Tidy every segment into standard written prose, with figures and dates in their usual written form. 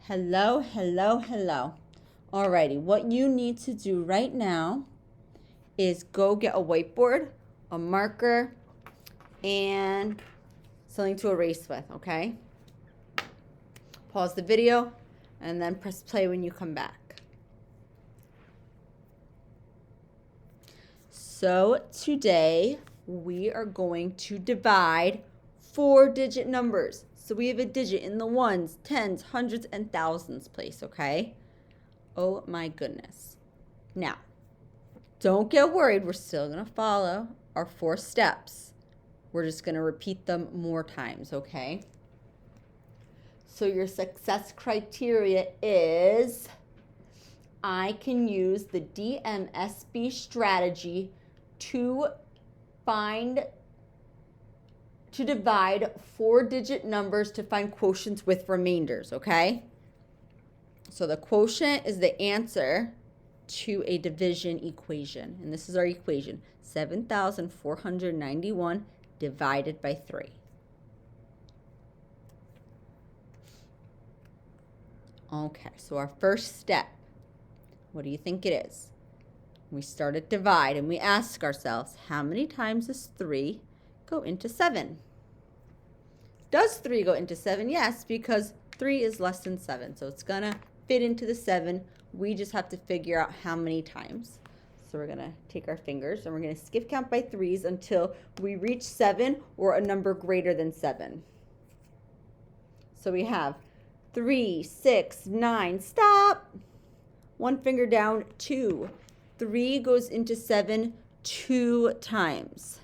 Hello, hello, hello. Alrighty, what you need to do right now is go get a whiteboard, a marker, and something to erase with, okay? Pause the video and then press play when you come back. So today we are going to divide 4-digit numbers. So we have a digit in the ones, tens, hundreds, and thousands place, okay? Oh my goodness. Now, don't get worried. We're still going to follow our 4 steps. We're just going to repeat them more times, okay? So your success criteria is I can use the DMSB strategy to divide 4-digit numbers to find quotients with remainders, okay? So the quotient is the answer to a division equation. And this is our equation, 7,491 divided by 3. Okay, so our first step, what do you think it is? We start at divide and we ask ourselves, how many times does 3 go into 7? Does 3 go into 7? Yes, because 3 is less than 7. So it's going to fit into the 7. We just have to figure out how many times. So we're going to take our fingers and we're going to skip count by 3s until we reach 7 or a number greater than 7. So we have 3, 6, 9, stop. 1 finger down, 2. 3 goes into 7 2 times.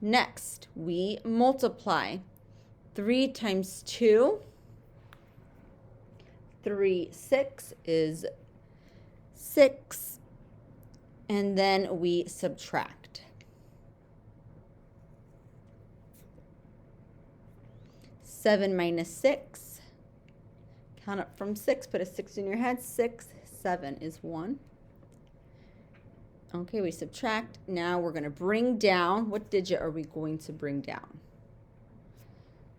Next, we multiply. 3 times 2. 3, 6 is 6. And then we subtract. 7 minus 6. Count up from 6. Put a 6 in your head. 6, 7 is 1. Okay, we subtract. Now we're going to bring down. What digit are we going to bring down?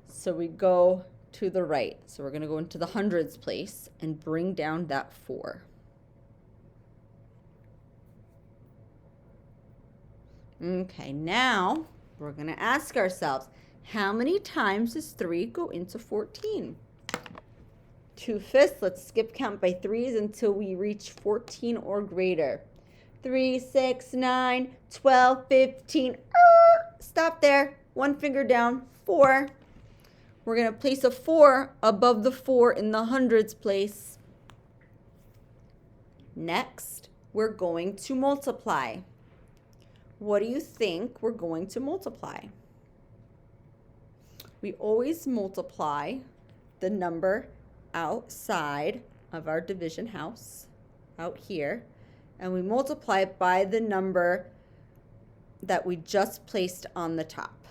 So we go to the right. So we're going to go into the hundreds place and bring down that 4. Okay, now we're going to ask ourselves, how many times does 3 go into 14? 2/5. Let's skip count by 3s until we reach 14 or greater. 3, 6, 9, 12, 15. Stop there. 1 finger down. 4. We're going to place a 4 above the 4 in the hundreds place. Next, we're going to multiply. What do you think we're going to multiply? We always multiply the number outside of our division house, out here, and we multiply it by the number that we just placed on the top,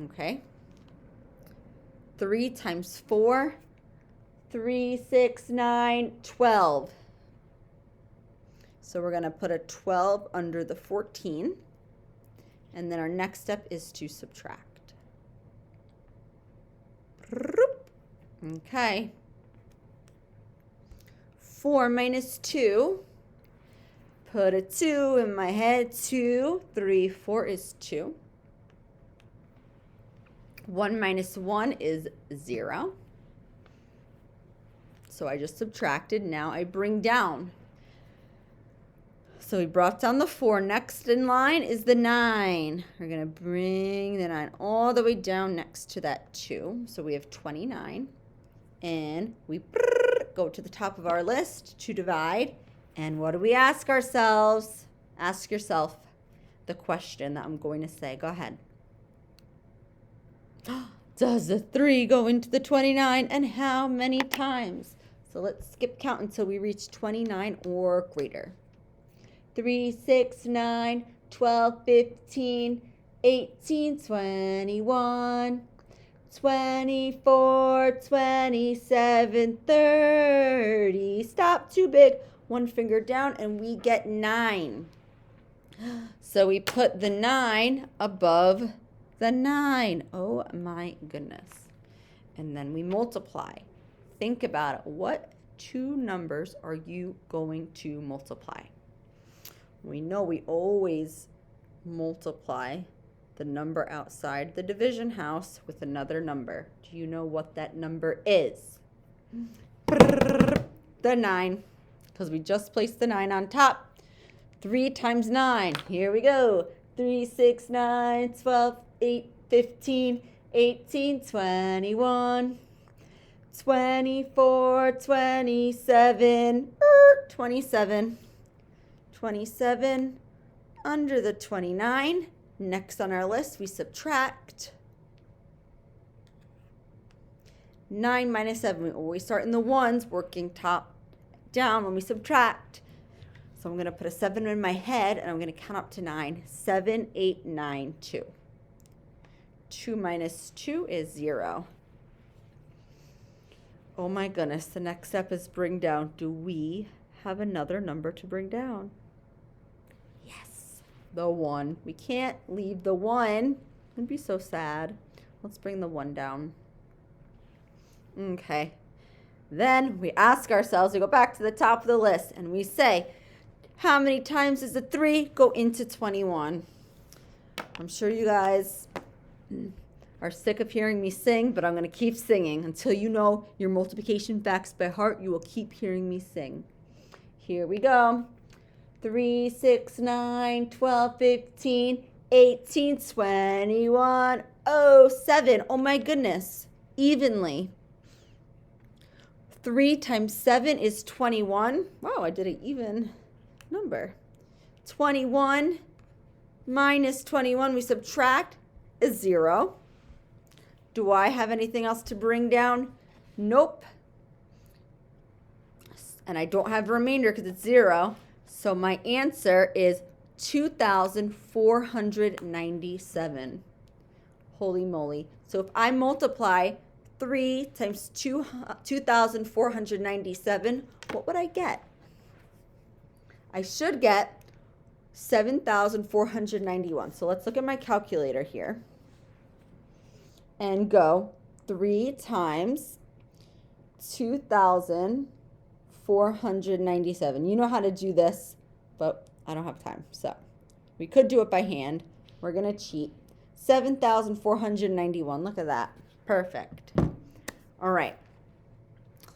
okay? 3 times 4, 3, 6, 9, 12. So we're going to put a 12 under the 14, and then our next step is to subtract. Okay. 4 minus 2. Put a 2 in my head. 2, 3, 4 is 2. 1 minus 1 is 0. So I just subtracted. Now I bring down. So we brought down the 4. Next in line is the 9. We're going to bring the 9 all the way down next to that 2. So we have 29. And we go to the top of our list to divide. And what do we ask ourselves? Ask yourself the question that I'm going to say. Go ahead. Does the 3 go into the 29? And how many times? So let's skip count until we reach 29 or greater. 3, 6, 9, 12, 15, 18, 21, 24, 27, 30. Stop, too big. 1 finger down and we get 9. So we put the 9 above the 9. Oh my goodness. and then we multiply. Think about it. What two numbers are you going to multiply? We know we always multiply the number outside the division house with another number. Do you know what that number is? The 9, because we just placed the 9 on top. 3 times 9. Here we go. 3, 6, 9, 12, 8, 15, 18, 21, 24, 27, 27. 27 under the 29. Next on our list, we subtract. 9 minus 7. We always start in the ones, working top down when we subtract. So I'm going to put a 7 in my head, and I'm going to count up to 9. 7, 8, 9, 2. 2 minus 2 is 0. Oh my goodness, the next step is bring down. Do we have another number to bring down? Yes, the 1. We can't leave the 1. It'd be so sad. Let's bring the 1 down. Okay. Then we ask ourselves, we go back to the top of the list, and we say, how many times does the 3 go into 21? I'm sure you guys are sick of hearing me sing, but I'm going to keep singing. Until you know your multiplication facts by heart, you will keep hearing me sing. Here we go. 3, 6, 9, 12, 15, 18, 21, 7. Oh my goodness. Evenly. 3 times 7 is 21. Wow, I did an even number. 21 minus 21, we subtract, is 0. Do I have anything else to bring down? Nope. And I don't have a remainder because it's 0. So my answer is 2,497. Holy moly. So if I multiply 3 times 2,497, what would I get? I should get 7,491. So let's look at my calculator here and go 3 times 2,497. You know how to do this, but I don't have time. So we could do it by hand. We're going to cheat. 7,491. Look at that. Perfect. All right.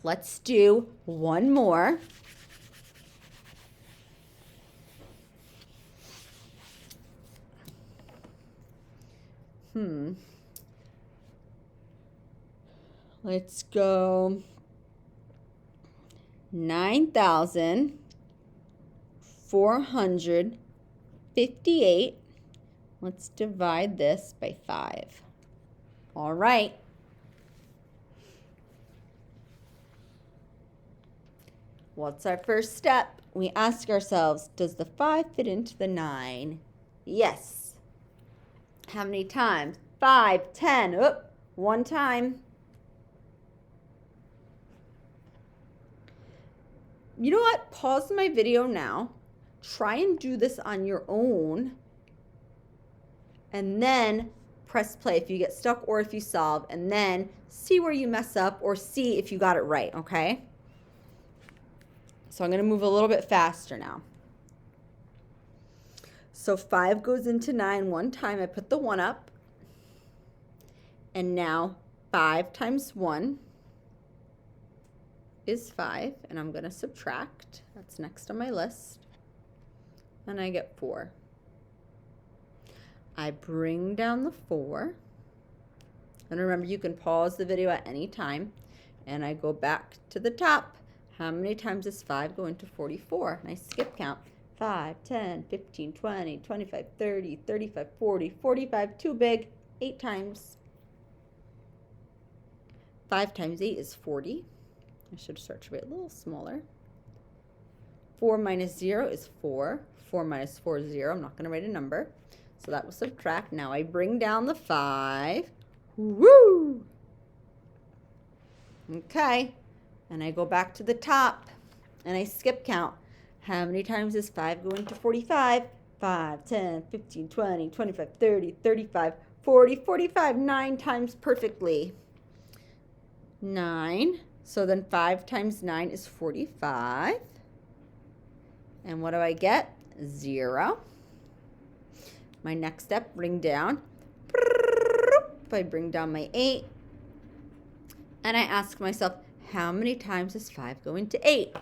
Let's do one more. Let's go 9,458. Let's divide this by 5. All right. What's our first step? We ask ourselves, does the 5 fit into the 9? Yes. How many times? 5, 10. Oh, one time. You know what? Pause my video now. Try and do this on your own. And then press play if you get stuck or if you solve. And then see where you mess up or see if you got it right, okay? So I'm going to move a little bit faster now. So 5 goes into 9 one time. I put the 1 up. And now 5 times 1 is 5. And I'm going to subtract. That's next on my list. And I get 4. I bring down the 4. And remember, you can pause the video at any time. And I go back to the top. How many times does 5 go into 44? And I skip count. 5, 10, 15, 20, 25, 30, 35, 40, 45, too big, 8 times. 5 times 8 is 40. I should start to write a little smaller. 4 minus 0 is 4. 4 minus 4 is 0. I'm not going to write a number. So that will subtract. Now I bring down the 5. Woo! Okay. And I go back to the top. And I skip count. How many times does 5 go into 45? 5, 10, 15, 20, 25, 30, 35, 40, 45. 9 times perfectly. 9. So then 5 times 9 is 45. And what do I get? 0. My next step, bring down. I bring down my 8. And I ask myself, how many times does 5 go into 8?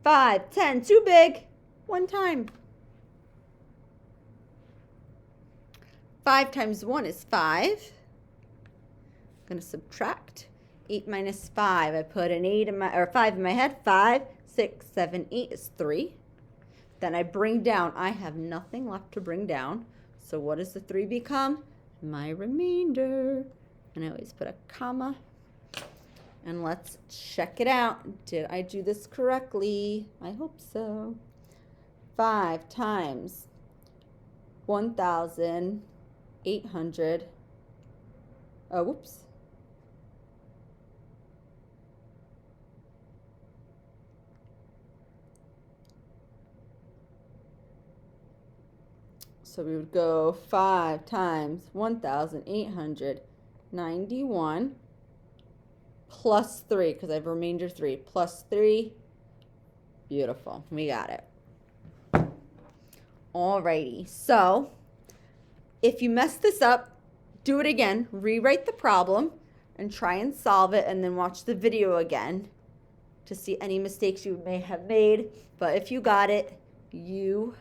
5, 10, too big. 1 time. 5 times 1 is 5. I'm going to subtract. 8 minus 5. I put an 8 in my, or 5 in my head. 5, 6, 7, 8 is 3. Then I bring down. I have nothing left to bring down. So what does the 3 become? My remainder. And I always put a comma. And let's check it out. Did I do this correctly? I hope so. 5 times 1,800. Oh, whoops. So we would go 5 times 1,891 plus 3, because I have remainder 3, plus 3. Beautiful. We got it. Alrighty. So if you mess this up, do it again. Rewrite the problem and try and solve it, and then watch the video again to see any mistakes you may have made. But if you got it, you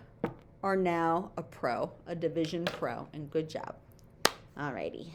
are now a pro, a division pro, and good job. Alrighty.